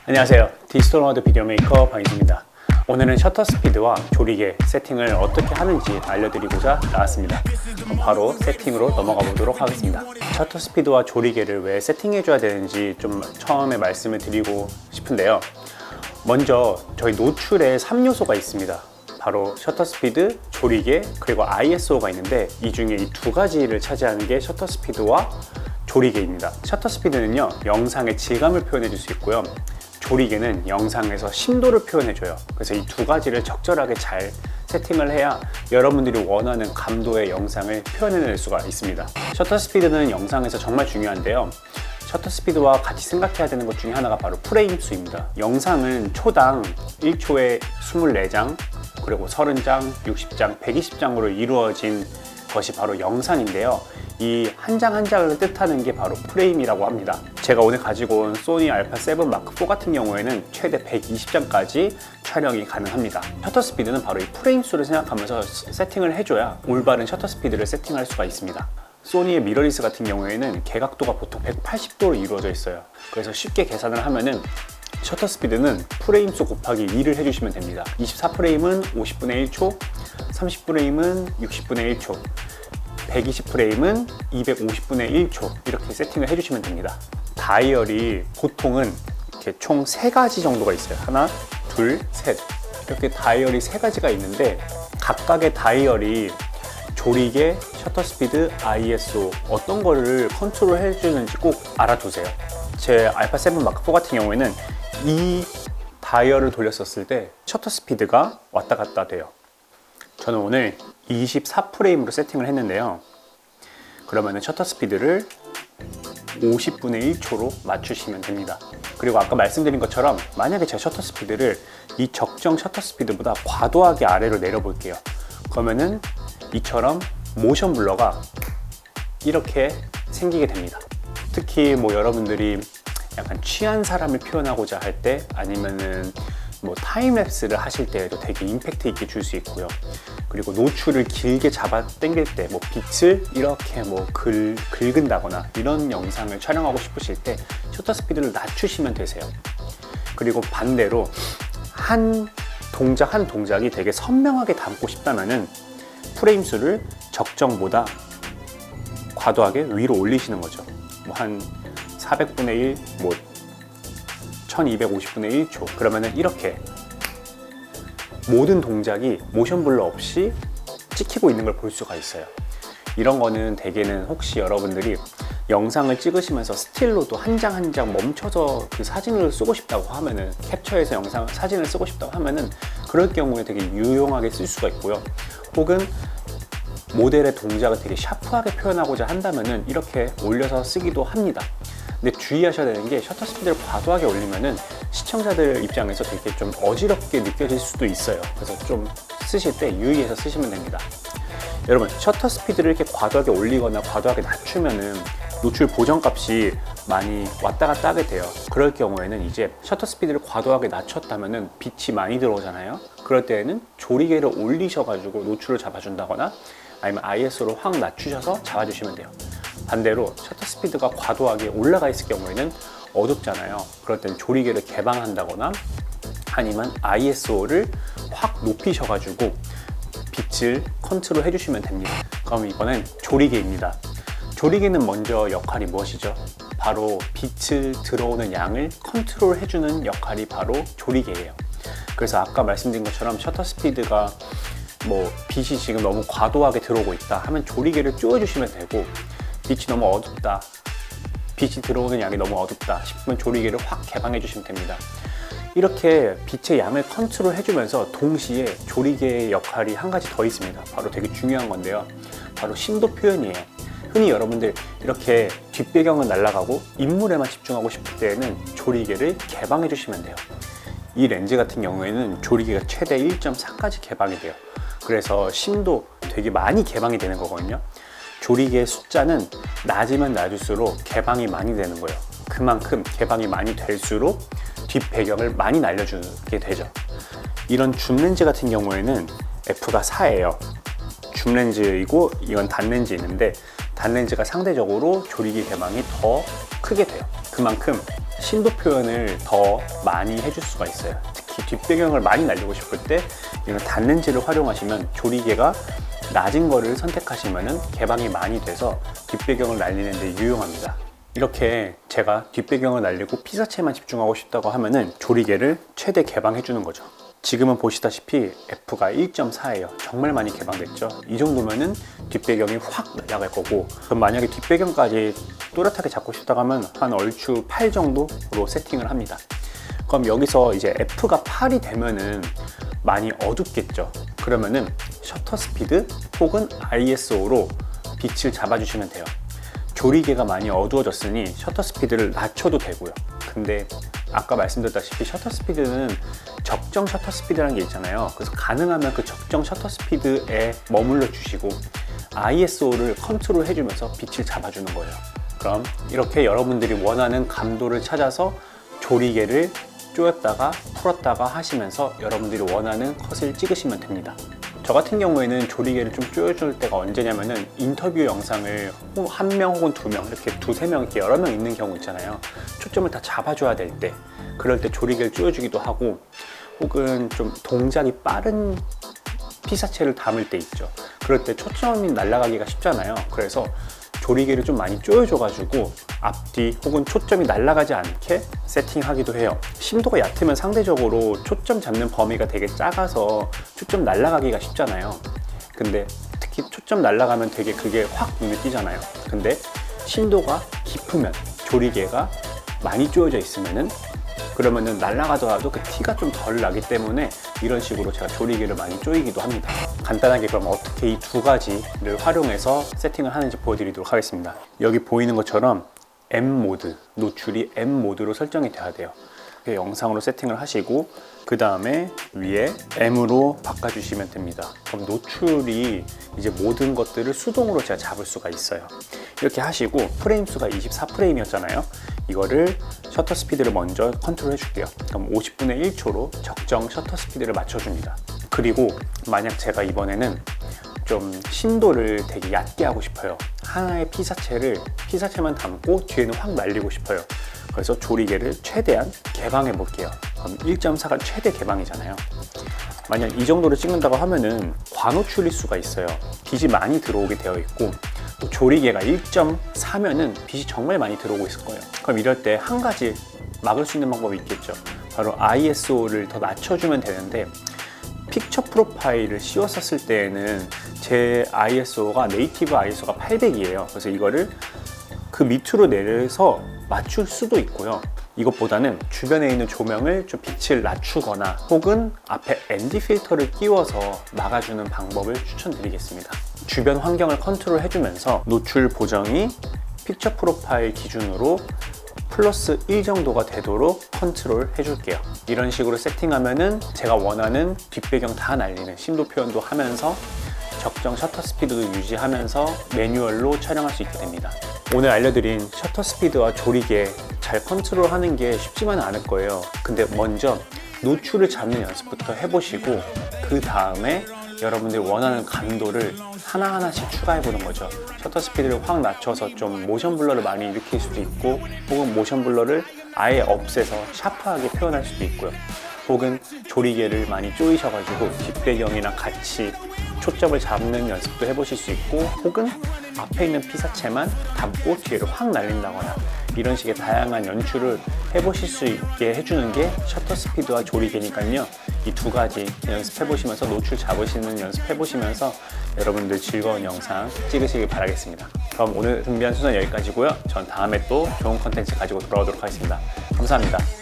안녕하세요. 디지털 노마드 비디오 메이커 방희수입니다. 오늘은 셔터 스피드와 조리개 세팅을 어떻게 하는지 알려드리고자 나왔습니다. 바로 세팅으로 넘어가 보도록 하겠습니다. 셔터 스피드와 조리개를 왜 세팅해 줘야 되는지 좀 처음에 말씀을 드리고 싶은데요. 먼저 저희 노출에 3요소가 있습니다. 바로 셔터 스피드, 조리개, 그리고 ISO가 있는데 이 중에 이 두 가지를 차지하는 게 셔터 스피드와 조리개입니다. 셔터 스피드는요, 영상의 질감을 표현해 줄 수 있고요. 조리개는 영상에서 심도를 표현해줘요. 그래서 이 두 가지를 적절하게 잘 세팅을 해야 여러분들이 원하는 감도의 영상을 표현해낼 수가 있습니다. 셔터 스피드는 영상에서 정말 중요한데요. 셔터 스피드와 같이 생각해야 되는 것 중에 하나가 바로 프레임 수입니다. 영상은 초당 1초에 24장, 그리고 30장, 60장, 120장으로 이루어진 것이 바로 영상인데요. 이 한 장 한 장을 뜻하는 게 바로 프레임이라고 합니다. 제가 오늘 가지고 온 소니 알파 7 마크 4 같은 경우에는 최대 120장까지 촬영이 가능합니다. 셔터 스피드는 바로 이 프레임 수를 생각하면서 세팅을 해줘야 올바른 셔터 스피드를 세팅할 수가 있습니다. 소니의 미러리스 같은 경우에는 개각도가 보통 180도로 이루어져 있어요. 그래서 쉽게 계산을 하면은 셔터 스피드는 프레임 수 곱하기 2를 해주시면 됩니다. 24프레임은 50분의 1초, 30프레임은 60분의 1초, 120프레임은 250분의 1초 이렇게 세팅을 해주시면 됩니다. 다이얼이 보통은 이렇게 총 3가지 정도가 있어요. 하나, 둘, 셋 이렇게 다이얼이 3가지가 있는데 각각의 다이얼이 조리개, 셔터 스피드, ISO 어떤 거를 컨트롤 해주는지 꼭 알아두세요. 제 알파 7 마크 4 같은 경우에는 이 다이얼을 돌렸었을 때 셔터 스피드가 왔다 갔다 돼요. 저는 오늘 24프레임으로 세팅을 했는데요. 그러면 셔터 스피드를 50분의 1초로 맞추시면 됩니다. 그리고 아까 말씀드린 것처럼 만약에 제 셔터 스피드를 이 적정 셔터 스피드보다 과도하게 아래로 내려볼게요. 그러면은 이처럼 모션 블러가 이렇게 생기게 됩니다. 특히 뭐 여러분들이 약간 취한 사람을 표현하고자 할 때 아니면은 뭐 타임랩스를 하실 때에도 되게 임팩트 있게 줄 수 있고요. 그리고 노출을 길게 잡아 당길 때 뭐 빛을 이렇게 뭐 긁은다거나 이런 영상을 촬영하고 싶으실 때 셔터 스피드를 낮추시면 되세요. 그리고 반대로 한 동작이 되게 선명하게 담고 싶다면은 프레임 수를 적정보다 과도하게 위로 올리시는 거죠. 뭐 한 400분의 1, 뭐 1250분의 1초 그러면은 이렇게 모든 동작이 모션 블러 없이 찍히고 있는 걸 볼 수가 있어요. 이런 거는 대개는 혹시 여러분들이 영상을 찍으시면서 스틸로도 한 장 한 장 멈춰서 그 사진을 쓰고 싶다고 하면은 캡처해서 사진을 쓰고 싶다고 하면은 그럴 경우에 되게 유용하게 쓸 수가 있고요. 혹은 모델의 동작을 되게 샤프하게 표현하고자 한다면은 이렇게 올려서 쓰기도 합니다. 근데 주의하셔야 되는 게 셔터 스피드를 과도하게 올리면은 시청자들 입장에서 되게 좀 어지럽게 느껴질 수도 있어요. 그래서 좀 쓰실 때 유의해서 쓰시면 됩니다. 여러분, 셔터 스피드를 이렇게 과도하게 올리거나 과도하게 낮추면은 노출 보정값이 많이 왔다 갔다 하게 돼요. 그럴 경우에는 이제 셔터 스피드를 과도하게 낮췄다면은 빛이 많이 들어오잖아요. 그럴 때에는 조리개를 올리셔가지고 노출을 잡아준다거나 아니면 ISO를 확 낮추셔서 잡아주시면 돼요. 반대로 셔터 스피드가 과도하게 올라가 있을 경우에는 어둡잖아요. 그럴 때는 조리개를 개방한다거나 아니면 ISO를 확 높이셔가지고 빛을 컨트롤 해주시면 됩니다. 그럼 이번엔 조리개입니다. 조리개는 먼저 역할이 무엇이죠? 바로 빛을 들어오는 양을 컨트롤 해주는 역할이 바로 조리개예요. 그래서 아까 말씀드린 것처럼 셔터 스피드가 뭐 빛이 지금 너무 과도하게 들어오고 있다 하면 조리개를 쪼여주시면 되고, 빛이 너무 어둡다, 빛이 들어오는 양이 너무 어둡다 싶으면 조리개를 확 개방해 주시면 됩니다. 이렇게 빛의 양을 컨트롤 해주면서 동시에 조리개의 역할이 한 가지 더 있습니다. 바로 되게 중요한 건데요. 바로 심도 표현이에요. 흔히 여러분들 이렇게 뒷배경은 날아가고 인물에만 집중하고 싶을 때에는 조리개를 개방해 주시면 돼요. 이 렌즈 같은 경우에는 조리개가 최대 1.4까지 개방이 돼요. 그래서 심도 되게 많이 개방이 되는 거거든요. 조리개의 숫자는 낮으면 낮을수록 개방이 많이 되는 거예요. 그만큼 개방이 많이 될수록 뒷배경을 많이 날려주게 되죠. 이런 줌렌즈 같은 경우에는 F가 4예요. 줌렌즈이고 이건 단렌즈 있는데 단렌즈가 상대적으로 조리개 개방이 더 크게 돼요. 그만큼 심도 표현을 더 많이 해줄 수가 있어요. 특히 뒷배경을 많이 날리고 싶을 때 이런 닿는지를 활용하시면 조리개가 낮은 거를 선택하시면 개방이 많이 돼서 뒷배경을 날리는 데 유용합니다. 이렇게 제가 뒷배경을 날리고 피사체만 집중하고 싶다고 하면은 조리개를 최대 개방해 주는 거죠. 지금은 보시다시피 F가 1.4예요. 정말 많이 개방됐죠. 이 정도면은 뒷배경이 확 날아갈 거고, 그럼 만약에 뒷배경까지 또렷하게 잡고 싶다고 하면 한 얼추 8 정도로 세팅을 합니다. 그럼 여기서 이제 F가 8이 되면은 많이 어둡겠죠. 그러면은 셔터 스피드 혹은 ISO로 빛을 잡아주시면 돼요. 조리개가 많이 어두워졌으니 셔터 스피드를 낮춰도 되고요. 근데 아까 말씀드렸다시피 셔터 스피드는 적정 셔터 스피드라는 게 있잖아요. 그래서 가능하면 그 적정 셔터 스피드에 머물러 주시고 ISO를 컨트롤 해주면서 빛을 잡아주는 거예요. 그럼 이렇게 여러분들이 원하는 감도를 찾아서 조리개를 조였다가 풀었다가 하시면서 여러분들이 원하는 컷을 찍으시면 됩니다. 저 같은 경우에는 조리개를 좀 조여줄 때가 언제냐면은 인터뷰 영상을 한 명 혹은 두 명 이렇게 두세 명 이렇게 여러 명 있는 경우 있잖아요. 초점을 다 잡아줘야 될 때, 그럴 때 조리개를 조여주기도 하고, 혹은 좀 동작이 빠른 피사체를 담을 때 있죠. 그럴 때 초점이 날아가기가 쉽잖아요. 그래서 조리개를 좀 많이 조여줘가지고 앞뒤 혹은 초점이 날아가지 않게 세팅하기도 해요. 심도가 얕으면 상대적으로 초점 잡는 범위가 되게 작아서 초점 날아가기가 쉽잖아요. 근데 특히 초점 날아가면 되게 그게 확 눈에 띄잖아요. 근데 심도가 깊으면, 조리개가 많이 조여져 있으면은, 그러면은 날아가더라도 그 티가 좀 덜 나기 때문에 이런 식으로 제가 조리개를 많이 조이기도 합니다. 간단하게 그럼 어떻게 이 두 가지를 활용해서 세팅을 하는지 보여드리도록 하겠습니다. 여기 보이는 것처럼 M 모드, 노출이 M 모드로 설정이 돼야 돼요. 영상으로 세팅을 하시고 그 다음에 위에 M으로 바꿔주시면 됩니다. 그럼 노출이 이제 모든 것들을 수동으로 제가 잡을 수가 있어요. 이렇게 하시고 프레임 수가 24프레임이었잖아요. 이거를 셔터 스피드를 먼저 컨트롤 해줄게요. 그럼 50분의 1초로 적정 셔터 스피드를 맞춰줍니다. 그리고 만약 제가 이번에는 좀 심도를 되게 얕게 하고 싶어요. 하나의 피사체만 담고 뒤에는 확 날리고 싶어요. 그래서 조리개를 최대한 개방해 볼게요. 그럼 1.4가 최대 개방이잖아요. 만약 이 정도로 찍는다고 하면은 과노출일 수가 있어요. 빛이 많이 들어오게 되어 있고, 또 조리개가 1.4면은 빛이 정말 많이 들어오고 있을 거예요. 그럼 이럴 때 한 가지 막을 수 있는 방법이 있겠죠. 바로 ISO를 더 낮춰주면 되는데, 픽처 프로파일을 씌웠었을 때에는 제 ISO가 네이티브 ISO가 800이에요. 그래서 이거를 그 밑으로 내려서 맞출 수도 있고요. 이것보다는 주변에 있는 조명을 좀 빛을 낮추거나 혹은 앞에 ND 필터를 끼워서 막아주는 방법을 추천드리겠습니다. 주변 환경을 컨트롤 해주면서 노출 보정이 픽처 프로파일 기준으로 플러스 1 정도가 되도록 컨트롤 해줄게요. 이런 식으로 세팅하면은 제가 원하는 뒷배경 다 날리는 심도 표현도 하면서 적정 셔터 스피드도 유지하면서 매뉴얼로 촬영할 수 있게 됩니다. 오늘 알려드린 셔터 스피드와 조리개 잘 컨트롤하는 게 쉽지만은 않을 거예요. 근데 먼저 노출을 잡는 연습부터 해보시고 그 다음에 여러분들이 원하는 감도를 하나하나씩 추가해보는 거죠. 셔터 스피드를 확 낮춰서 좀 모션 블러를 많이 일으킬 수도 있고, 혹은 모션 블러를 아예 없애서 샤프하게 표현할 수도 있고요. 혹은 조리개를 많이 조이셔가지고 뒷배경이랑 같이 초점을 잡는 연습도 해보실 수 있고, 혹은 앞에 있는 피사체만 담고 뒤를 확 날린다거나 이런 식의 다양한 연출을 해보실 수 있게 해주는 게 셔터 스피드와 조리개니까요. 이 두 가지 연습해보시면서 노출 잡으시는 연습해보시면서 여러분들 즐거운 영상 찍으시길 바라겠습니다. 그럼 오늘 준비한 순서는 여기까지고요. 전 다음에 또 좋은 컨텐츠 가지고 돌아오도록 하겠습니다. 감사합니다.